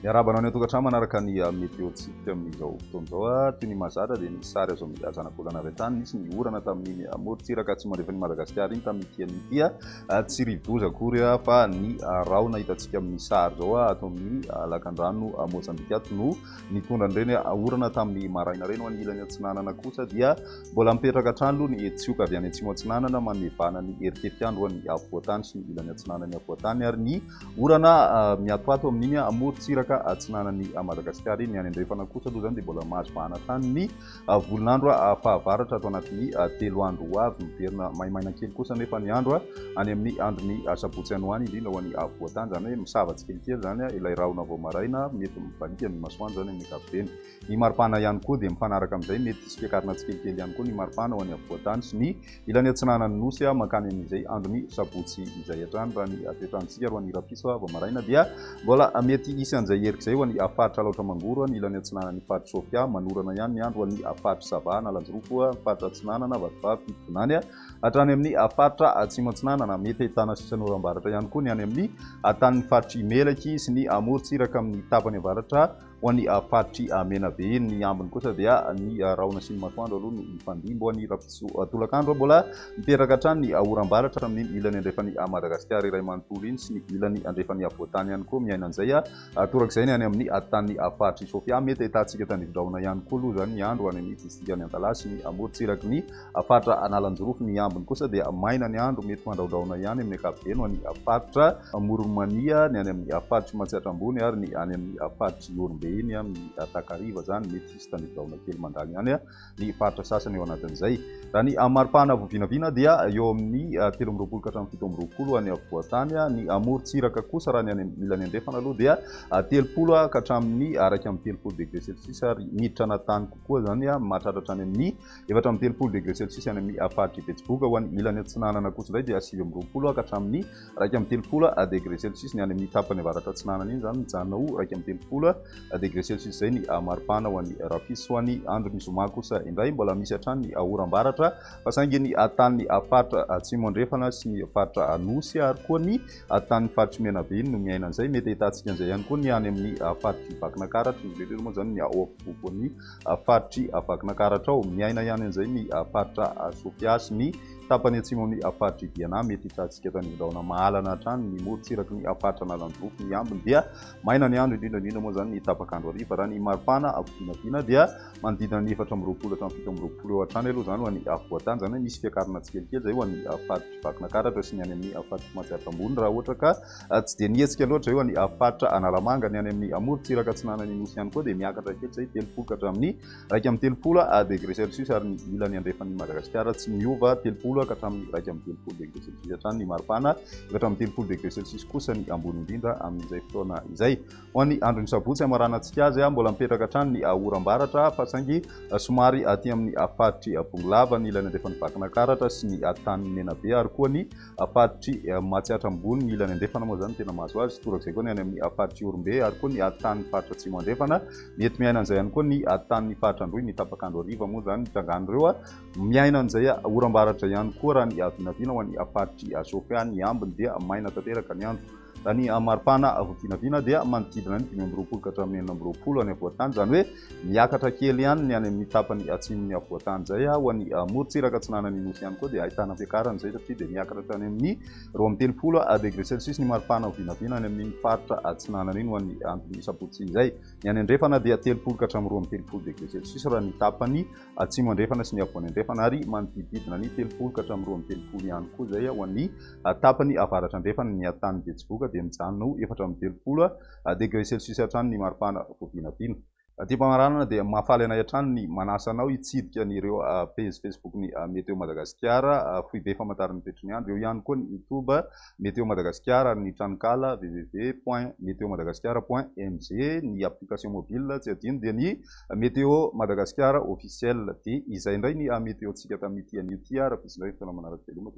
Miarabana ny tokantrano manaraka ny meteotsika amin'izao fotoana izao toy ny mazatra dia ny sary azo milazana volana avy hatrany nisy ny orana tamin'ny morontsiraka tsy mandefa ny Madagasikara iny tamin'ity an'ity tsy rivodoza akory fa ny rahona hitantsika amin'ny sary zao ato amin'ny lakan-drano Mozambika ato no nitondra an'ireny orana tamin'ny maraina ireny ho any ilany atsinanana kosa dia mbola mipetraka hatrany aloha ny tsioka avy any atsimo atsinanana manevana ny eritreritandro ny afovoantany sy ny ilany atsinanany afovoantany ary ny orana miatoato amin'iny morontsiraka atsinanany Madagasikara iny andrefana kosa aloha zany dia mbola mahazo vahana tany ny volon'andro fahavaratra ato anatin'ny 3 andro ho avy miverina maimaina kely kosa nefa ny andro any amin'ny andron'ny sabotsy any ho any indrindra ho any afovoantany zany hoe misavatsy kelikely zany ilay rahona vao maraina mety mivalika ny masoandro zany amin'ny ankapobeny. Ny maripana ihany koa dia mifanaraka amin'izay mety isy fiakarana tsikelikely ihany koa ny maripana ho any afovoantany sy ny ilany atsinanany nosy makany amin'izay andron'ny sabotsy izay hatrany raha ny toetrandrontsika ho any rapiso vao maraina dia mbola mety isy an'izay erik'izay ho any faritra laotra mangoro ny ilany atsinanany faritra Sofia manorana ihany ny andro ho any faritra Savana Lanjorofo faritra atsinanana Vatovavy Fitonany hatrany amin'ny faritra atsimo atsinanana mety ahitana sisany oram-baratra ihany koa ny any amin'ny tanin'ny faritra Imelaky sy ny morontsiraka amin'ny tapany avaratra ho any faritry Menabe. Ny ambiny kosa dia ny rahona sy ny masoandro aloha ny mifandimbo ny rapiso tolakandro mbola miperaka hatrany ny oram-baratra amin'ny ilany andrefany Madagasikara iray manontolo iny sy ny ilany andrefany avoantany ihany koa miaina an'izay torak'izay ny any amin'ny tany faritry Sofia mety ahitatsika tanidraona ihany koa aloha zany ny andro any amin'ny distrikany Antalasy ny morontsiraka ny faritra Analanjorofo. Ny ambiny kosa dia maina ny andro mety mandraodraona ihany amin'ny ankapobeny ho any faritra Moromania ny any amin'ny faritra Matsihatra ambony ary ny any amin'ny faritra Orombe iny amin'ny Takariva zany mety isy tanidraona kely mandany ihany ny faritra sasany eo anatin'izay. Raha ny maripana vovinavina dia eo amin'ny 13 ka hatramin'ny 17 any afovoantany. Ny morontsiraka kosa raha ny any ilany andrefana aloha dia 30 ka hatramin'ny 1.30 degré celsius ary miditra tany kokoa zany mahatratratra any amin'ny 4.30 degré celsius any amin'ny faritra Betsiboka ho any ilany atsinanana kosa indray dia 9.20 ka hatramin'ny 1.30 degré celsius ny any amin'ny tapany avaratra atsinanana iny zany mijanona ho 1.30 degré celsius zay ny maripana ho any rapiso ho any andron'ny zoma kosa indray mbola misy hatrany ny oram-baratra fa saingy ny tany faritra atsimo andrefana sy ny faritra anosy ary koa ny tany faritra Menabe iny no miaina an'izay mety ahitatsika an'izay ihany koa ny any amin'ny faritry Vakinakaratra ny lehibe moa zany ny ao afovoako ny faritry Vakinakaratra ao miaina ihany an'izay ny faritra Sofia sy ny tapany atsimo amin'ny faritra Diana mety hitatsika tanidraona mahalana hatrany ny morontsiraka ny faritra Analanjorofo. Ny ambiny dia maina ny andro indrindra moa zany ny tapakandro hariva raha ny maripana avinavina dia manodidina ny 4.20 hatramin'ny 7.20 eo hatrany aloha zany ho any afovoantany zany hoe misy fiakarana tsikelikely zay ho any faritra Vakinakaratra sy ny any amin'ny faritra Matsihatra ambony raha ohatra ka tsy dia nietsika loatra eo any faritra Analamanga ny any amin'ny morontsiraka atsinanany nosy ihany koa dia miakatra kely zay 30 ka hatramin'ny 1.30 degré celsius ary ny ilany andrefan'ny Madagasikara tsy miova 30 ka hatramin'ny 1.30 degré celsius hatrany ny maripana 1.30 degré celsius kosa ny ambony indrindra amin'izay fotoana izay ho any andron'ny sabotsy amaranantsika azy mbola mipetraka hatrany ny oram-baratra fa saingy somary aty amin'ny faritry Bongolava ny ilany andrefan'ny Vakinakaratra sy ny tany Menabe ary koa ny faritry Matsihatra ambony ny ilany andrefana moa zany tena mahazo azy torak'izay koa ny any amin'ny faritry Orombe ary koa ny tany faritra atsimo andrefana mety miaina an'izay ihany koa ny tany faritra Androy ny tapakandro hariva moa zany tangano ireo miaina an'izay oram-baratra ihany koa raha ny avinavina ho any faritry Sofia. Ny ambiny dia maina tanteraka ny andro raha ny maripana vovinavina dia manodidina ny 5.20 ka hatramin'ny 8.20 any afovoantany zany hoe miakatra kely ihany ny any amin'ny tapany atsimony afovoantany zay ho any morontsiraka atsinanany nosy ihany koa dia ahitana fiakarana zay satria dia miakatra hatrany amin'ny 2.30 degré celsius ny maripana vovinavina any amin'ny faritra atsinanana iny ho any andron'ny sabotsy izay. Ny any andrefana dia 30 ka hatramin'ny 2.30 degré celsius raha ny tapany atsimo andrefana sy ny afovoany andrefana ary manodididina ny 30 ka hatramin'ny 2.30 ihany koa zay ho any tapany avaratra andrefana ny tany Betsiboka dia mijanona ho 4.30 degré celsius hatrany ny maripana vovinavina. Ty mpamaranana dia mahafaly anay hatrany ny manasa anao hitsidika n'ireo page Facebook ny Meteo Madagasikara foibe famantarana ny toetr'ny andro eo ihany koa ny YouTube Meteo Madagasikara ary ny tranokala www.meteomadagascar.mg ny application mobile tsy adino dia ny Meteo Madagasikara officiel dia izay indray ny meteotsika tamin'ity an'io ty raha fisindray fotoana manaraka veloma.